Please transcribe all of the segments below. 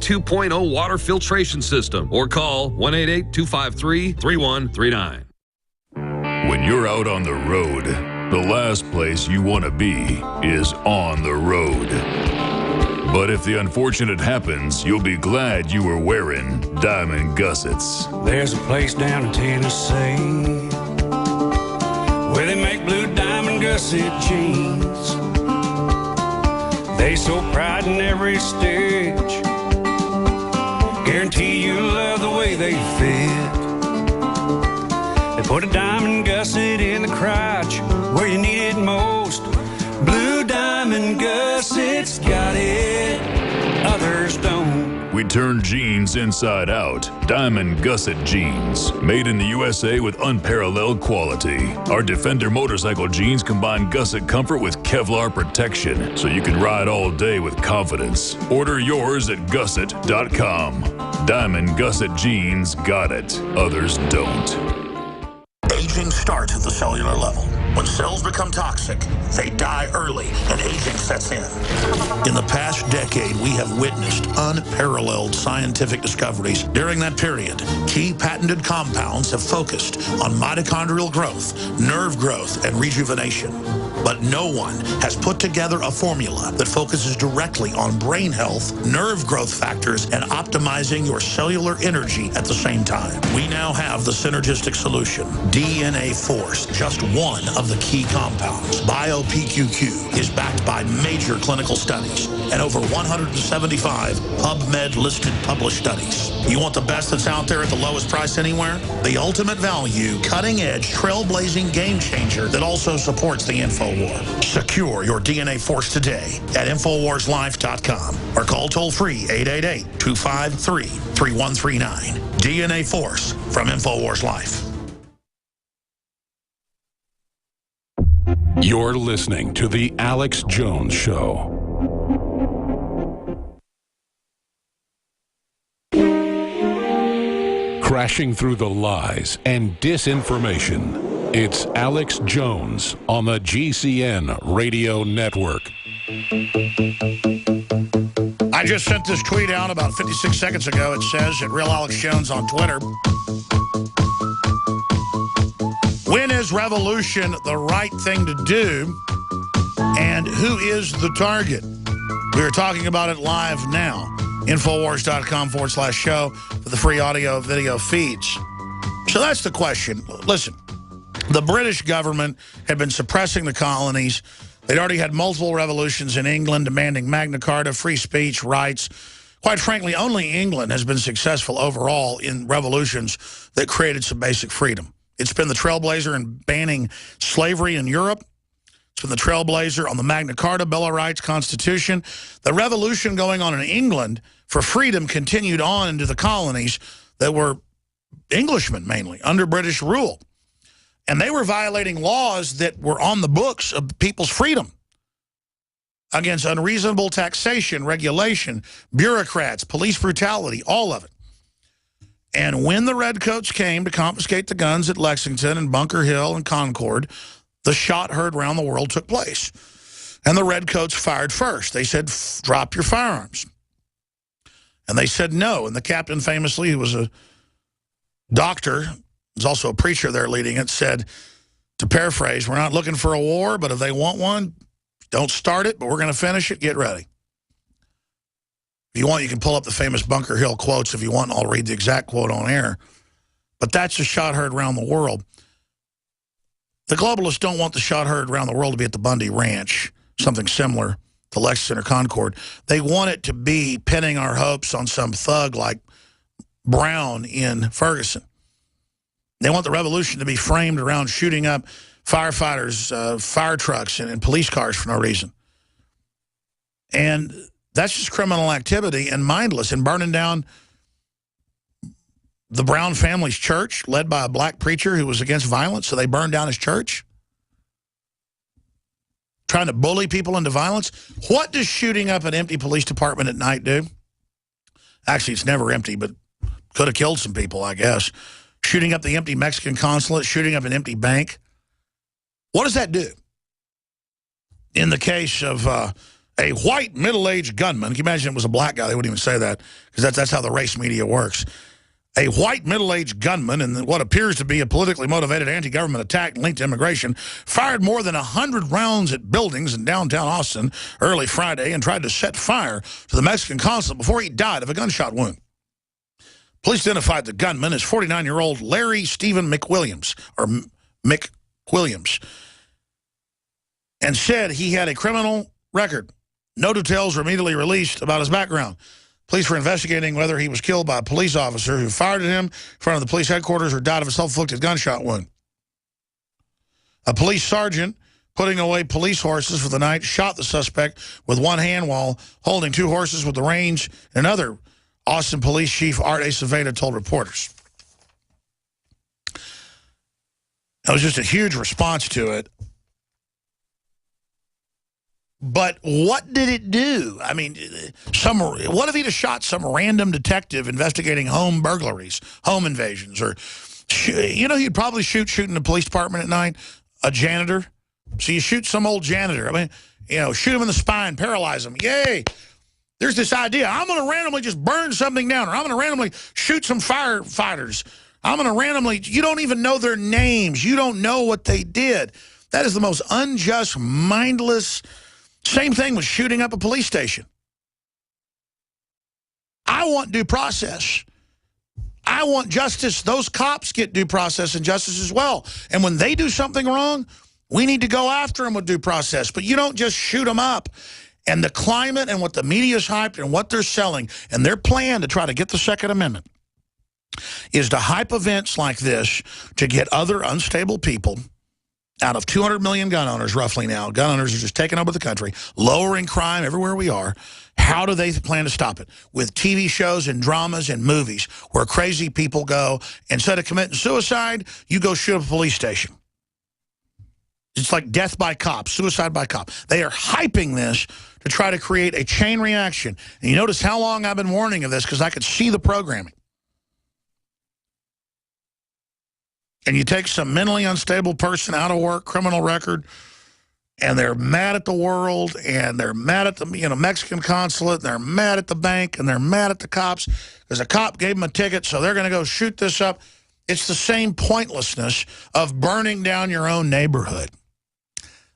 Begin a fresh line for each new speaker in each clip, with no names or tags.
2.0 water filtration system or call 1-888-253-3139.
When you're out on the road, the last place you want to be is on the road. But if the unfortunate happens, you'll be glad you were wearing diamond gussets.
There's a place down in Tennessee where they make blue diamond gusset jeans. They so pride in every stitch, guarantee you'll love the way they fit. They put a diamond gusset in the crotch where you need it most. Blue diamond gussets got it, others don't.
We turn jeans inside out. Diamond Gusset Jeans. Made in the USA with unparalleled quality. Our Defender motorcycle jeans combine gusset comfort with Kevlar protection, so you can ride all day with confidence. Order yours at gusset.com. Diamond Gusset Jeans got it, others don't.
Aging starts at the cellular level. When cells become toxic, they die early and aging sets in. In the past decade, we have witnessed unparalleled scientific discoveries. During that period, key patented compounds have focused on mitochondrial growth, nerve growth, and rejuvenation. But no one has put together a formula that focuses directly on brain health, nerve growth factors, and optimizing your cellular energy at the same time. We now have the synergistic solution, DNA Force, just one of the key compounds. BioPQQ is backed by major clinical studies and over 175 PubMed-listed published studies. You want the best that's out there at the lowest price anywhere? The ultimate value, cutting-edge, trailblazing game changer that also supports the InfoWar. Secure your DNA Force today at InfoWarsLife.com or call toll-free 888-253-3139. DNA Force from InfoWars Life.
You're listening to The Alex Jones Show. Crashing through the lies and disinformation. It's Alex Jones on the GCN Radio Network.
I just sent this tweet out about 56 seconds ago. It says, at Real Alex Jones on Twitter, when is revolution the right thing to do? And who is the target? We are talking about it live now. Infowars.com/show for the free audio video feeds. So that's the question. Listen, the British government had been suppressing the colonies. They'd already had multiple revolutions in England demanding Magna Carta, free speech, rights. Quite frankly, only England has been successful overall in revolutions that created some basic freedom. It's been the trailblazer in banning slavery in Europe. It's been the trailblazer on the Magna Carta, Bill of Rights, Constitution. The revolution going on in England for freedom continued on into the colonies that were Englishmen mainly, under British rule. And they were violating laws that were on the books of people's freedom against unreasonable taxation, regulation, bureaucrats, police brutality, all of it. And when the Redcoats came to confiscate the guns at Lexington and Bunker Hill and Concord, the shot heard around the world took place. And the Redcoats fired first. They said, drop your firearms. And they said no. And the captain famously, who was a doctor, was also a preacher there leading it, said, to paraphrase, we're not looking for a war, but if they want one, don't start it, but we're going to finish it. Get ready. If you want, you can pull up the famous Bunker Hill quotes if you want. I'll read the exact quote on air. But that's a shot heard around the world. The globalists don't want the shot heard around the world to be at the Bundy Ranch, something similar to Lexington or Concord. They want it to be pinning our hopes on some thug like Brown in Ferguson. They want the revolution to be framed around shooting up firefighters, fire trucks, and police cars for no reason. And that's just criminal activity and mindless, and burning down the Brown family's church, led by a black preacher who was against violence, so they burned down his church. Trying to bully people into violence. What does shooting up an empty police department at night do? Actually, it's never empty, but could have killed some people, I guess. Shooting up the empty Mexican consulate, shooting up an empty bank. What does that do? In the case of A white middle-aged gunman, can you imagine it was a black guy? They wouldn't even say that because that's how the race media works. A white middle-aged gunman in what appears to be a politically motivated anti-government attack linked to immigration fired more than 100 rounds at buildings in downtown Austin early Friday and tried to set fire to the Mexican consulate before he died of a gunshot wound. Police identified the gunman as 49-year-old Larry Stephen McWilliams, or McWilliams, and said he had a criminal record. No details were immediately released about his background. Police were investigating whether he was killed by a police officer who fired at him in front of the police headquarters or died of a self-inflicted gunshot wound. A police sergeant putting away police horses for the night shot the suspect with one hand while holding two horses with the reins. Another Austin Police Chief Art Aceveda told reporters. It was just a huge response to it. But what did it do? I mean, what if he'd have shot some random detective investigating home burglaries, home invasions, or, you know, he'd probably shooting the police department at night, a janitor. So you shoot some old janitor. I mean, you know, shoot him in the spine, paralyze him. Yay! There's this idea. I'm going to randomly just burn something down, or I'm going to randomly shoot some firefighters. I'm going to randomly, you don't even know their names. You don't know what they did. That is the most unjust, mindless. Same thing with shooting up a police station. I want due process. I want justice. Those cops get due process and justice as well. And when they do something wrong, we need to go after them with due process. But you don't just shoot them up. And the climate and what the media's hyped and what they're selling and their plan to try to get the Second Amendment is to hype events like this to get other unstable people. Out of 200 million gun owners, roughly now, gun owners are just taking over the country, lowering crime everywhere we are. How do they plan to stop it? With TV shows and dramas and movies where crazy people go, instead of committing suicide, you go shoot up a police station. It's like death by cop, suicide by cop. They are hyping this to try to create a chain reaction. And you notice how long I've been warning of this because I could see the programming. And you take some mentally unstable person out of work, criminal record, and they're mad at the world, and they're mad at the Mexican consulate, and they're mad at the bank, and they're mad at the cops because a cop gave them a ticket, so they're going to go shoot this up. It's the same pointlessness of burning down your own neighborhood.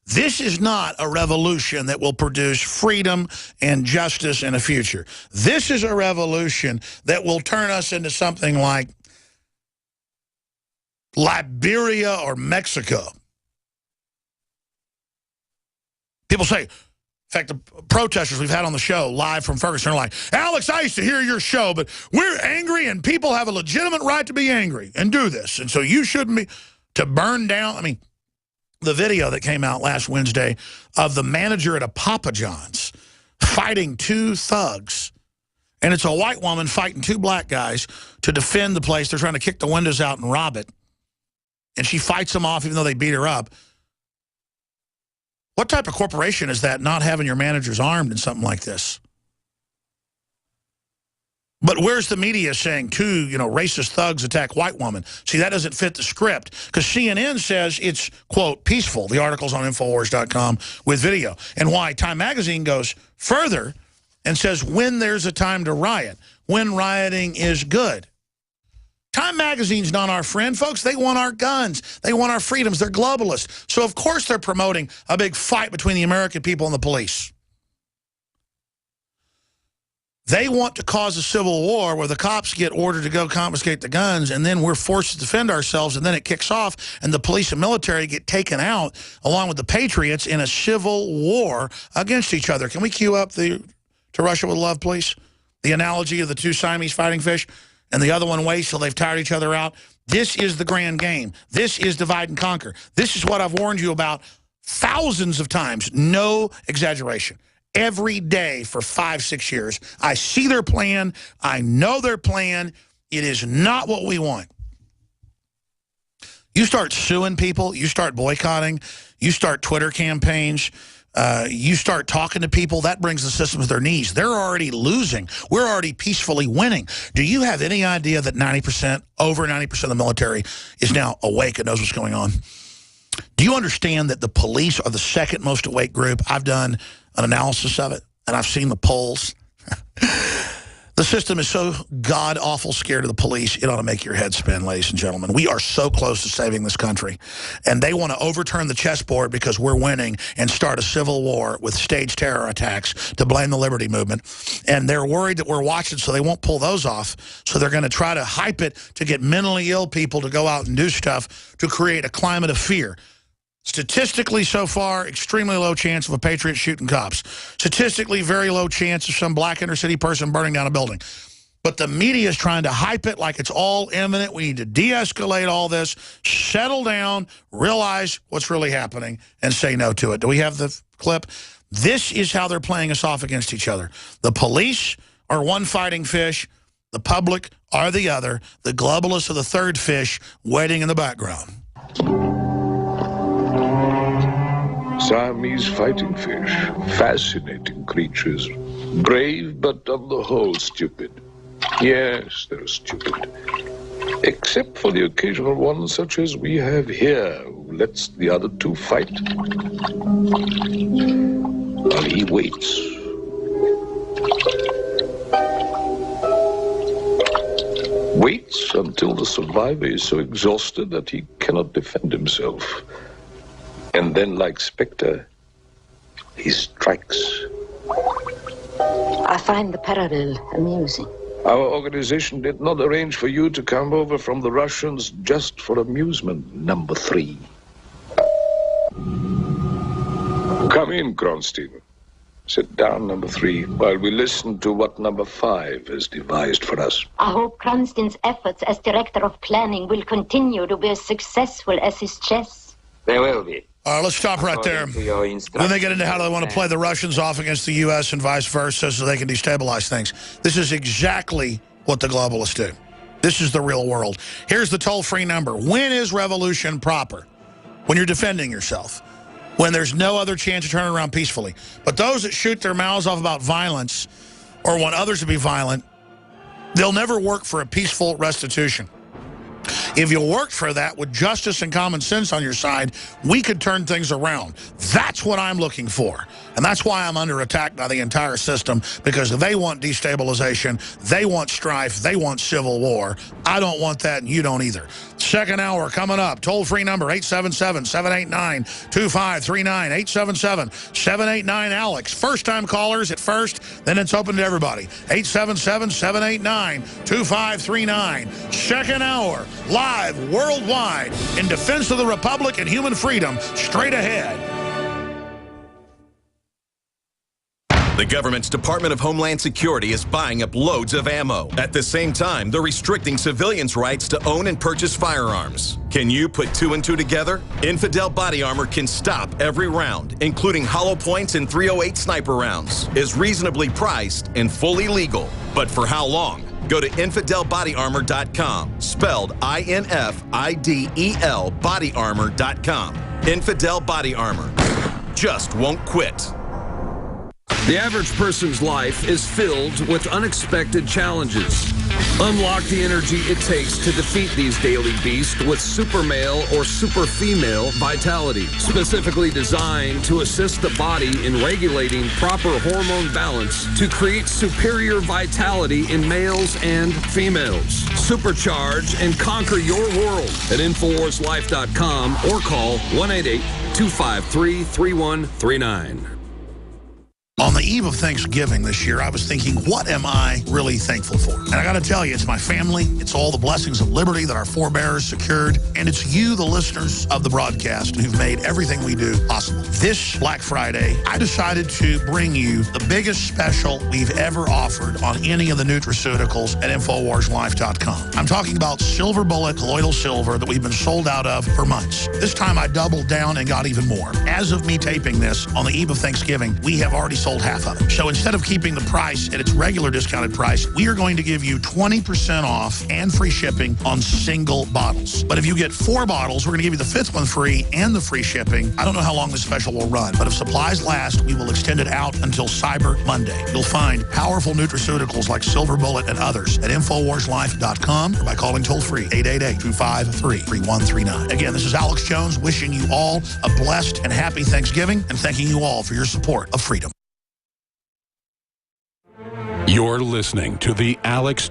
This is not a revolution that will produce freedom and justice in the future. This is a revolution that will turn us into something like Liberia or Mexico. People say, in fact, the protesters we've had on the show live from Ferguson are like, Alex, I used to hear your show, but we're angry and people have a legitimate right to be angry and do this. And so you shouldn't be to burn down. I mean, the video that came out last Wednesday of the manager at a Papa John's fighting two thugs. And it's a white woman fighting two black guys to defend the place. They're trying to kick the windows out and rob it. And she fights them off even though they beat her up. What type of corporation is that, not having your managers armed in something like this? But where's the media saying two, racist thugs attack white woman? See, that doesn't fit the script because CNN says it's, quote, peaceful. The article's on Infowars.com with video. And why Time Magazine goes further and says when there's a time to riot, when rioting is good. Time Magazine's not our friend, folks. They want our guns. They want our freedoms. They're globalists. So, of course, they're promoting a big fight between the American people and the police. They want to cause a civil war where the cops get ordered to go confiscate the guns, and then we're forced to defend ourselves, and then it kicks off, and the police and military get taken out, along with the patriots, in a civil war against each other. Can we cue up the To Russia with Love, please? The analogy of the two Siamese fighting fish? And the other one waits till they've tired each other out. This is the grand game. This is divide and conquer. This is what I've warned you about thousands of times. No exaggeration. Every day for 5-6 years. I see their plan. I know their plan. It is not what we want. You start suing people. You start boycotting. You start Twitter campaigns. You start talking to people, that brings the system to their knees. They're already losing. We're already peacefully winning. Do you have any idea that over 90% of the military is now awake and knows what's going on? Do you understand that the police are the second most awake group? I've done an analysis of it, and I've seen the polls. The system is so god-awful scared of the police, it ought to make your head spin, ladies and gentlemen. We are so close to saving this country. And they want to overturn the chessboard because we're winning and start a civil war with staged terror attacks to blame the Liberty Movement. And they're worried that we're watching, so they won't pull those off. So they're going to try to hype it to get mentally ill people to go out and do stuff to create a climate of fear. Statistically, so far, extremely low chance of a patriot shooting cops. Statistically, very low chance of some black inner city person burning down a building. But the media is trying to hype it like it's all imminent. We need to de-escalate all this, settle down, realize what's really happening, and say no to it. Do we have the clip? This is how they're playing us off against each other. The police are one fighting fish. The public are the other. The globalists are the third fish waiting in the background.
Siamese fighting fish, fascinating creatures, brave but on the whole stupid. Yes, they're stupid. Except for the occasional one such as we have here, who lets the other two fight. While he waits. Waits until the survivor is so exhausted that he cannot defend himself. And then, like Spectre, he strikes.
I find the parallel amusing.
Our organization did not arrange for you to come over from the Russians just for amusement, number 3. Come in, Kronstein. Sit down, number 3, while we listen to what number 5 has devised for us.
I hope Kronstein's efforts as director of planning will continue to be as successful as his chess.
They will be.
Let's stop right there. Then they get into how they want to play the Russians off against the U.S. and vice versa so they can destabilize things. This is exactly what the globalists do. This is the real world. Here's the toll-free number. When is revolution proper? When you're defending yourself. When there's no other chance to turn it around peacefully. But those that shoot their mouths off about violence or want others to be violent, they'll never work for a peaceful restitution. If you worked for that with justice and common sense on your side, we could turn things around. That's what I'm looking for. And that's why I'm under attack by the entire system, because they want destabilization, they want strife, they want civil war. I don't want that, and you don't either. Second hour coming up. Toll-free number, 877-789-2539. 877-789-ALEX. First-time callers at first, then it's open to everybody. 877-789-2539. Second hour, live worldwide in defense of the Republic and human freedom. Straight ahead.
The government's Department of Homeland Security is buying up loads of ammo. At the same time, they're restricting civilians' rights to own and purchase firearms. Can you put 2 and 2 together? Infidel Body Armor can stop every round, including hollow points and .308 sniper rounds, is reasonably priced and fully legal. But for how long? Go to InfidelBodyArmor.com, spelled INFIDEL bodyarmor.com. Infidel Body Armor. Just won't quit.
The average person's life is filled with unexpected challenges. Unlock the energy it takes to defeat these daily beasts with super male or super female vitality, specifically designed to assist the body in regulating proper hormone balance to create superior vitality in males and females. Supercharge and conquer your world at InfoWarsLife.com or call 1-888-253-3139.
On the eve of Thanksgiving this year, I was thinking, what am I really thankful for? And I got to tell you, it's my family. It's all the blessings of liberty that our forebears secured. And it's you, the listeners of the broadcast, who've made everything we do possible. This Black Friday, I decided to bring you the biggest special we've ever offered on any of the nutraceuticals at InfoWarsLife.com. I'm talking about Silver Bullet Colloidal Silver that we've been sold out of for months. This time I doubled down and got even more. As of me taping this, on the eve of Thanksgiving, we have already sold sold half of it. So instead of keeping the price at its regular discounted price, we are going to give you 20% off and free shipping on single bottles. But if you get 4 bottles, we're going to give you the 5th one free and the free shipping. I don't know how long this special will run, but if supplies last, we will extend it out until Cyber Monday. You'll find powerful nutraceuticals like Silver Bullet and others at InfoWarsLife.com or by calling toll-free 888-253-3139. Again, this is Alex Jones wishing you all a blessed and happy Thanksgiving and thanking you all for your support of freedom.
You're listening to the Alex